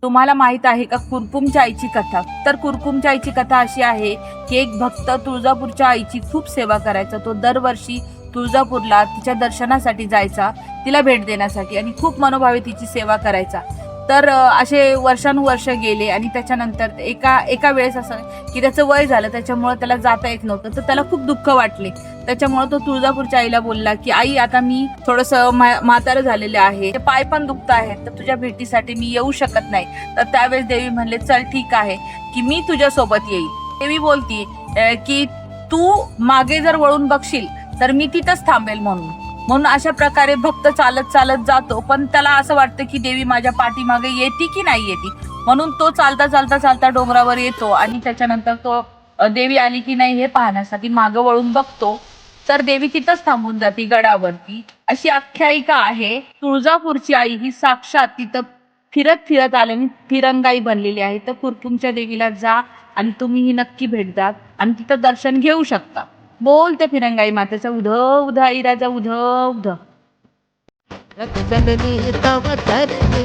तुम्हाला माहित आहे का कुरकुमच्या आईची कथा? तर कुरकुमच्या आईची कथा अशी आहे की एक भक्त तुळजापूरच्या आईची खूप सेवा करायचा. तो दरवर्षी तुळजापूरला तिच्या दर्शनासाठी जायचा, तिला भेट देण्यासाठी, आणि खूप मनोभावे तिची सेवा करायचा. तर असे वर्षानुवर्ष गेले आणि त्याच्यानंतर एका वेळेस असं की त्याचं वय झालं, त्याच्यामुळे त्याला जाता येत नव्हतं. तर त्याला खूप दुःख वाटले. त्याच्यामुळे तो तुळजापूरच्या आईला बोलला की आई, आता मी थोडंसं म्हातारं झालेले आहे, ते पाय पण दुखत आहेत, तर तुझ्या भेटीसाठी मी येऊ शकत नाही. तर त्यावेळेस देवी म्हणले, चल ठीक आहे की मी तुझ्या सोबत येईल. देवी बोलती की तू मागे जर वळून बघशील तर मी तिथंच थांबेल म्हणून अशा प्रकारे भक्त चालत चालत जातो. पण त्याला असं वाटतं की देवी माझ्या पाठीमागे येते की नाही येते, म्हणून तो चालता चालता चालता डोंगरावर येतो आणि त्याच्यानंतर तो देवी आली की नाही हे पाहण्यासाठी मागे वळून बघतो. तर देवी तिथंच थांबून जाते गडावरती. अशी आख्यायिका आहे. तुळजापूरची आई ही साक्षात तिथं फिरत फिरत आल्याने फिरंगाई बनलेली आहे. तर कुरकुमच्या देवीला जा आणि तुम्ही ही नक्की भेट द्या आणि तिथं दर्शन घेऊ शकता. बोल त्या फिरंगाई मातेचा उध उध आई राजा उध उध. रक्तजननी तव धरणी